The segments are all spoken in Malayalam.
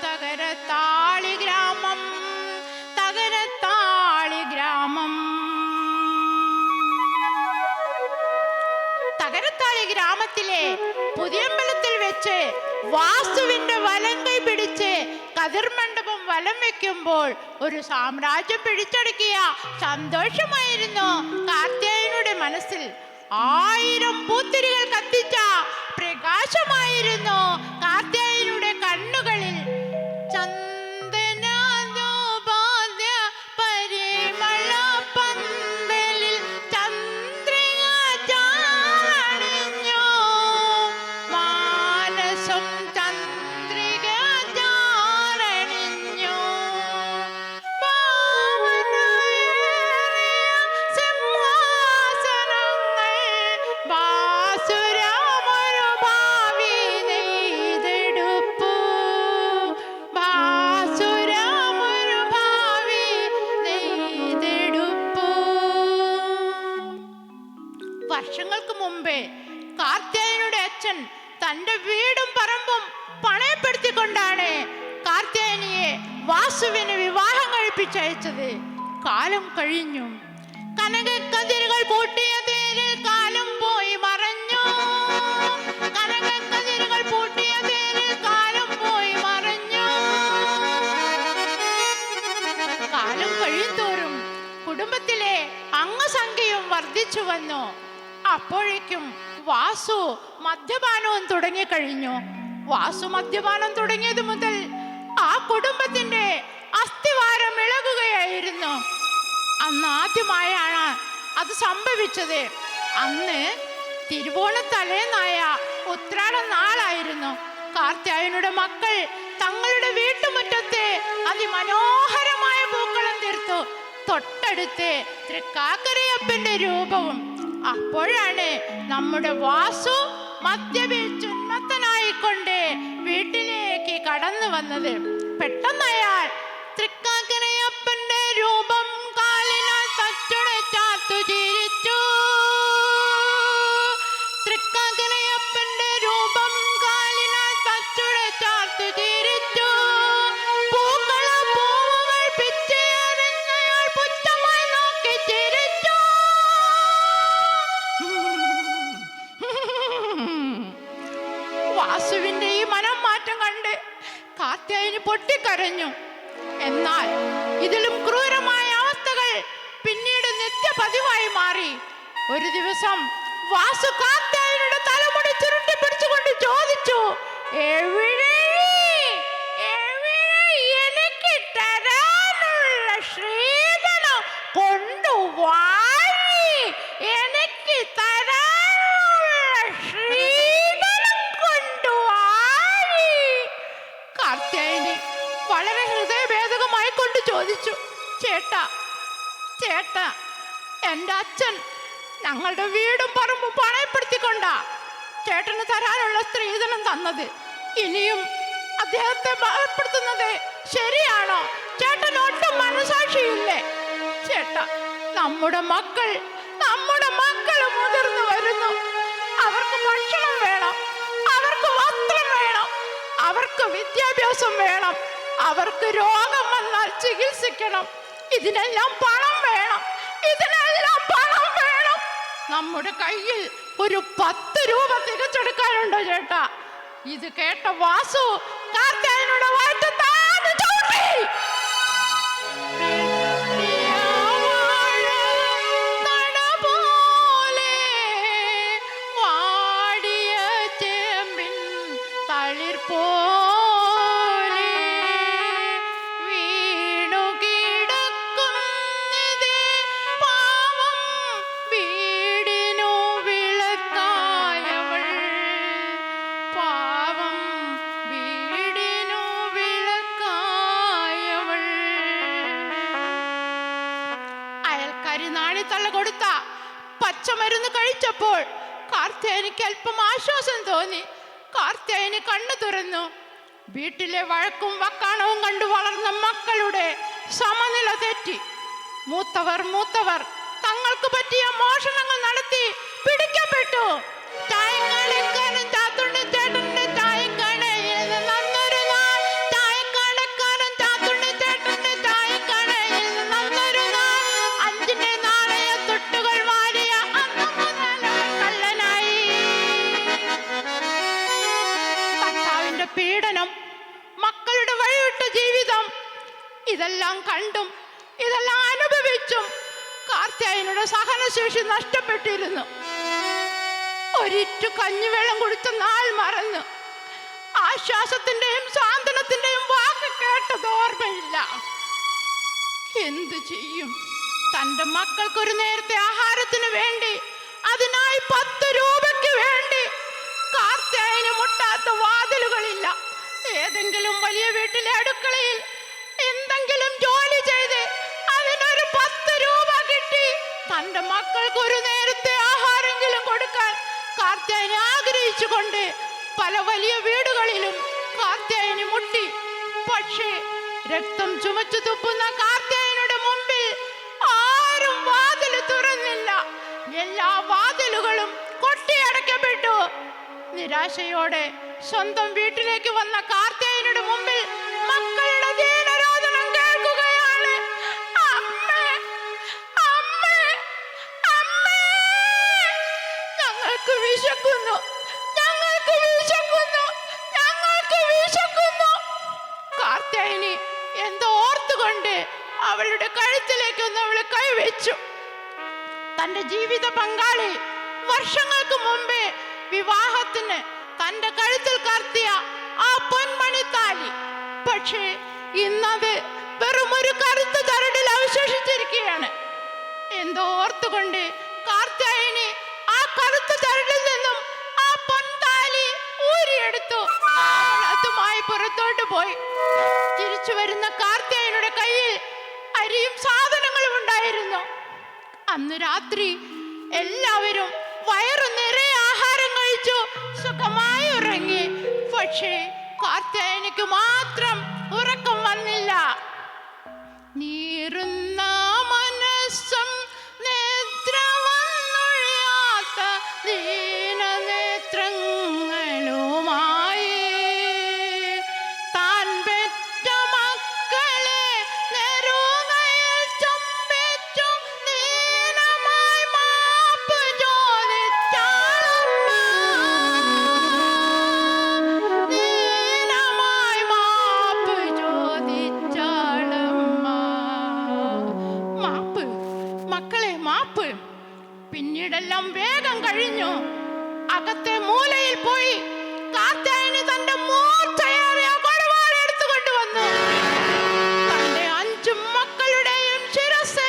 തകരത്താളി ഗ്രാമം, തകരത്താളി ഗ്രാമം. തകരത്താളി ഗ്രാമത്തിലെ പുതിയമ്പലത്തിൽ വെച്ച് വാസുവിന്റെ വലങ്കൈ പിടിച്ച് കതിർമണ്ഡപം വലം വെക്കുമ്പോൾ ഒരു സാമ്രാജ്യം പിടിച്ചടക്കിയ സന്തോഷമായിരുന്നു കാർത്യായനിയുടെ മനസ്സിൽ. 1000 പൂത്തിരികൾ കത്തിച്ച പ്രകാശമായിരുന്നു കാർത്യായനിയുടെ കണ്ണുകളിൽ. വർഷങ്ങൾക്ക് മുമ്പേ കാർത്യായനിയുടെ അച്ഛൻ തന്റെ വീടും പറമ്പും പണയപ്പെടുത്തിക്കൊണ്ടാണ് കാർത്യായനിയെ വാസുവിന് വിവാഹം കഴിപ്പിച്ചയച്ചത്. കാലം കഴിഞ്ഞു. കനകക്കതിരുകൾ പൂട്ടിയ തേരിൽ കാലം പോയി മറഞ്ഞു. കനകക്കതിരുകൾ പൂട്ടിയ തേരിൽ കാലം പോയി മറഞ്ഞു. കാലം കഴിയുന്തോറും കുടുംബത്തിലെ അംഗസംഖ്യയും വർദ്ധിച്ചു വന്നു. അപ്പോഴേക്കും വാസു മദ്യപാനവും തുടങ്ങിക്കഴിഞ്ഞു. വാസു മദ്യപാനം തുടങ്ങിയത് മുതൽ ആ കുടുംബത്തിന്റെ അസ്ഥിവാരം ഇളകുകയായിരുന്നു. അന്ന് ആദ്യമായാണ് അത് സംഭവിച്ചത്. അന്ന് തിരുവോണത്തലേന്നായ ഉത്രാട നാളായിരുന്നു. കാർത്യായനിയുടെ മക്കൾ തങ്ങളുടെ വീട്ടുമുറ്റത്ത് അതിമനോഹരമായ പൂക്കളം തീർത്തു. തൊട്ടടുത്ത് തൃക്കാക്കരയപ്പന്റെ രൂപവും. അപ്പോഴാണ് നമ്മുടെ വാസു മദ്യപിച്ചുന്മത്തനായിക്കൊണ്ട് വീട്ടിലേക്ക് കടന്നു വന്നത്. പെട്ടെന്ന് അയാൾ തൃക്കാക്കരയപ്പന്റെ രൂപം കാലിനാൽ തച്ചുടച്ചാർത്തു ചിരിച്ചു. തൃക്കാക്കരയപ്പന്റെ രൂപം കാലിനാൽ തച്ചുടച്ചാർത്തു ചിരിച്ചു. പൂവുകൾ പിച്ചെറിഞ്ഞയാൾ പുച്ഛമായി നോക്കി ചിരിച്ചു. വാസുവിന്റെ ഈ മനം മാറ്റം കണ്ട് കാർത്യായനി പൊട്ടിക്കരഞ്ഞു. എന്നാൽ ഇതിലും ക്രൂരമായ അവസ്ഥകൾ പിന്നീട് നിത്യപതിവായി മാറി. ഒരു ദിവസം വാസു കാർത്യായനിയുടെ തലമുടി ചുരുട്ടി പിടിച്ചുകൊണ്ട് ചോദിച്ചു, എനിക്ക് തരാനുള്ള ശ്രീധനം കൊണ്ടുവാഴി, എനിക്ക് തരാനുള്ള ശ്രീധനം കൊണ്ടുവാഴി. കാർത്യായനി വളരെ ഹൃദയഭേദകമായി കൊണ്ട് ചോദിച്ചു, ചേട്ടാ ചേട്ടാ, എൻ്റെ അച്ഛൻ ഞങ്ങളുടെ വീടും പറമ്പും പണയപ്പെടുത്തിക്കൊണ്ടാ ചേട്ടന് തരാനുള്ള സ്ത്രീധനം തന്നത്. ഇനിയും അദ്ദേഹത്തെ ഭയപ്പെടുത്തുന്നത് ശരിയാണോ? ചേട്ടൻ ഒട്ടും മനസാക്ഷിയില്ലേ? ചേട്ടാ, നമ്മുടെ മക്കൾ മുതിർന്നു വരുന്നു. അവർക്ക് ഭക്ഷണം വേണം, അവർക്ക് വസ്ത്രം വേണം, അവർക്ക് വിദ്യാഭ്യാസം വേണം, അവർക്ക് രോഗം വന്നാൽ ചികിത്സിക്കണം. ഇതിനെല്ലാം പണം വേണം, ഇതിനെല്ലാം പണം വേണം. നമ്മുടെ കയ്യിൽ ഒരു 10 രൂപ തികച്ചെടുക്കാനുണ്ടോ ചേട്ടാ? ഇത് കേട്ട വാസു കാർത്യായനിയുടെ വയറ്റ് താഴെ ചവിട്ടി. നാണിത്തള്ള കൊടുത്ത പച്ചമരുന്ന് കഴിച്ചപ്പോൾ കാർത്യായനിക്ക് അല്പം ആശ്വാസം തോന്നി. കാർത്യായനി കണ്ണു തുറന്നു. വീട്ടിലെ വഴക്കും വക്കാണവും കണ്ടു വളർന്ന മക്കളുടെ സമനില തെറ്റി. മൂത്തവർ തങ്ങൾക്ക് പറ്റിയ മോഷണങ്ങൾ നടത്തി പിടിക്കപ്പെട്ടു. ചായക്കടക്കാരൻ ചാത്തുണ്ണി ചേട്ടന്റെ ചായക്കടയിൽ നിന്നൊരു നാൾ ചായക്കട പീഡനം, മക്കളുടെ വഴിവിട്ട ജീവിതം, ഇതെല്ലാം കണ്ടും ഇതെല്ലാം അനുഭവിച്ചും കാർത്യായനിയുടെ സഹനശേഷി നഷ്ടപ്പെട്ടിരുന്നു. ഒരിറ്റു കഞ്ഞിവെള്ളം കുടിച്ച നാൾ മറന്നു. ആശ്വാസത്തിന്റെയും സാന്ത്വനത്തിന്റെയും വാക്ക് കേട്ടത് ഓർമ്മയില്ല. എന്തു ചെയ്യും? തന്റെ മക്കൾക്കൊരു നേരത്തെ ആഹാരത്തിന് വേണ്ടി, അതിനായി 10 രൂപയ്ക്ക് വേണ്ടി കാർത്യായനി മുട്ടാത്ത വാതിലുകളില്ല. ഏതെങ്കിലും വലിയ വീട്ടിലെ അടുക്കളയിൽ എന്തെങ്കിലും ജോലി ചെയ്ത് അതിനൊരു 10 രൂപ കിട്ടി തന്റെ മക്കൾക്ക് ഒരു നേരത്തെ ആഹാരമെങ്കിലും കൊടുക്കാൻ കാർത്യായനി ആഗ്രഹിച്ചുകൊണ്ട് പല വലിയ വീടുകളിലും കാർത്യായനി മുട്ടി. പക്ഷേ രക്തം ചുമച്ചു തുപ്പുന്ന കാർത്യായനിയുടെ മുമ്പിൽ ആരും വാതിൽ തുറന്നില്ല. എല്ലാ വാതിലുകളും കൊട്ടിയടക്കപ്പെട്ടു. നിരാശയോടെ സ്വന്തം വീട്ടിലേക്ക് വന്ന കാർത്യായനിയുടെ മുമ്പിൽ മക്കളുടെ ദീനരോധനം കേൾക്കുകയാണ്. അമ്മേ, അമ്മേ, അമ്മേ, ഞങ്ങൾക്ക് വിശക്കുന്നു, ഞങ്ങൾക്ക് വിശക്കുന്നു, ഞങ്ങൾക്ക് വിശക്കുന്നു. കാർത്യായനി എന്തോ ഓർത്തുകൊണ്ട് അവളുടെ കഴുത്തിലേക്കൊന്ന് അവൾ കൈവച്ചു. തന്റെ ജീവിത പങ്കാളി വർഷങ്ങൾക്ക് മുമ്പേ വിവാഹത്തിന് തന്റെ കഴുത്തിൽ കർത്തിയ ആ പൊന്മണിത്താലി, പക്ഷേ ഇന്നത് വെറും ഒരു കറുത്ത ചരടിൽ അവശേഷിച്ചിരിക്കുകയാണ്. എന്തോ ഓർത്തുകൊണ്ട് കാർത്യായനി ആ കറുത്ത ചരടിൽ നിന്നും ആ പൊൻതാലി ഊരിയെടുത്തു. അതുമായി പുറത്തോട്ട് പോയി. തിരിച്ചു വരുന്ന കാർത്യായനിയുടെ കയ്യിൽ അരിയും സാധനങ്ങളും ഉണ്ടായിരുന്നു. അന്ന് രാത്രി എല്ലാവരും വയറു നിറയെ ആഹാരം കഴിച്ചു സുഖമായി ഉറങ്ങി. പക്ഷേ കാർത്യായനിക്ക് മാത്രം ഉറക്കം വന്നില്ല. നീറുന്ന മനസ്സും നേത്രമൊന്നൊഴിയാത്ത ദീനനേത്രങ്ങളുമായി താൻ പെറ്റ മക്കളെ നെറുകയിൽ ചുംബിച്ചു ദീനമായി മാപ്പ് ചോദിച്ചാളമ്മ, ദീനമായി മാപ്പ് ചോദിച്ചാളമ്മ. മാപ്പ് മക്കളെ, മാപ്പ്. പിന്നീടെല്ലാം വേഗം കഴിഞ്ഞു. അകത്തെ മൂലയിൽ പോയി കാർത്യായനി തന്റെ മൂർച്ചയേറിയ കൊടുവാൾ എടുത്തുകൊണ്ടുവന്നു. തന്റെ 5 മക്കളുടെയും ശിരസ്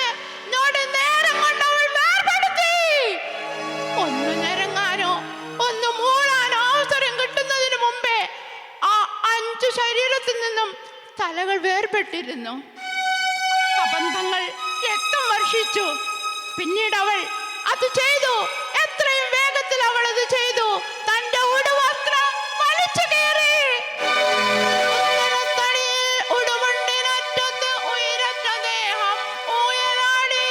നേരം കൊണ്ട് അവൾ വേർപെടുത്തി. ഒന്ന് ഞെരങ്ങാനോ ഒന്ന് മൂളാനോ അവസരം കിട്ടുന്നതിന് മുമ്പേ ആ 5 ശരീരത്തിൽ നിന്നും തലകൾ വേർപെട്ടിരുന്നു. കബന്ധങ്ങൾ രക്തം വർഷിച്ചു. പിന്നീട് അവൾ അത് ചെയ്തു. എത്രയും വേഗത്തിൽ അവൾ അത് ചെയ്തു. തന്റെ ഉടുവസ്ത്രം വലിച്ചു കീറി. ഉടുമുണ്ടിനറ്റത്ത് ഉയരറ്റ ദേഹം ഊയലാടി.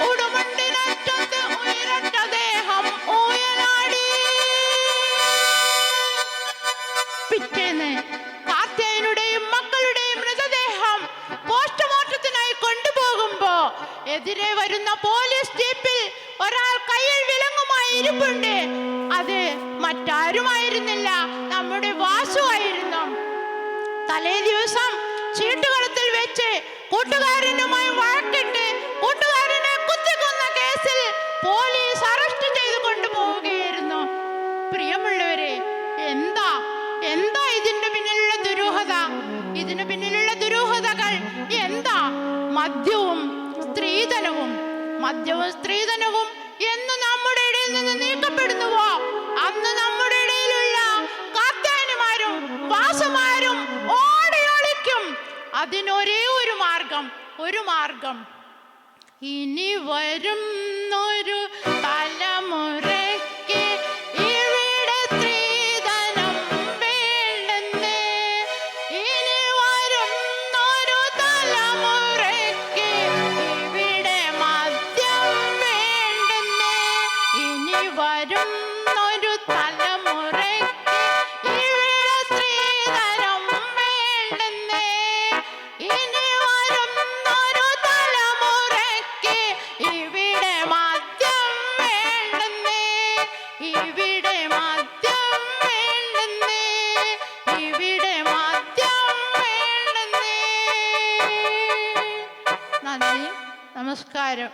ഉടുമുണ്ടിനറ്റത്ത് ഉയരറ്റ ദേഹം ഊയലാടി. പിറ്റേന്ന് കാർത്യായനിയുടെയും മക്കളുടെയും മൃതദേഹം പോസ്റ്റ്മോർട്ടത്തിനായി കൊണ്ടുപോകുമ്പോ എതിരെ വരുന്ന പോലീസ് ജീപ്പിൽ ഒരാൾ കയ്യിൽ വിലങ്ങുമായി ഇരിപ്പുണ്ട്. അത് മറ്റാരുമായിരുന്നില്ല, നമ്മുടെ വാസുവായിരുന്നു. തലേ ദിവസം ചീട്ടുകളത്തിൽ വെച്ച് കൂട്ടുകാരനുമായി വഴക്കിട്ട് കൂട്ടുകാരനെ കുത്തിക്കൊന്ന കേസിൽ പോലീസ് അറസ്റ്റ് ചെയ്ത് കൊണ്ടുപോവുകയായിരുന്നു. പ്രിയമുള്ളവരെ, എന്താ എന്താ ഇതിന്റെ പിന്നിലുള്ള ദുരൂഹത? ഇതിന് പിന്നിലുള്ള ദുരൂഹതകൾ എന്താ? മദ്യവും സ്ത്രീധനവും. മദ്യവും സ്ത്രീധനവും എന്ന് നമ്മുടെ ഇടയിൽ നിന്ന് നീക്കപ്പെടുന്നുവോ, അന്ന് നമ്മുടെ ഇടയിലുള്ള കാർത്യായനിമാരും വാസുമാരും ഓടിയൊളിക്കും. അതിനൊരേ ഒരു മാർഗം. ഇനി വരുന്നൊരു തലമുറയ്ക്ക് ഇവിടെ സ്ത്രീധനം വേണ്ടെന്നേ. ഇനി വരുന്നൊരു തലമുറയ്ക്ക് ഇവിടെ മദ്യം വേണ്ടെന്നേ. ഇനി വരുന്നൊരു തലമുറയ്ക്ക് ഇവിടെ സ്ത്രീധനം വേണ്ടെന്നേ. ഇനി വരുന്നൊരു തലമുറയ്ക്ക് ഇവിടെ മദ്യം നമസ്കാരം.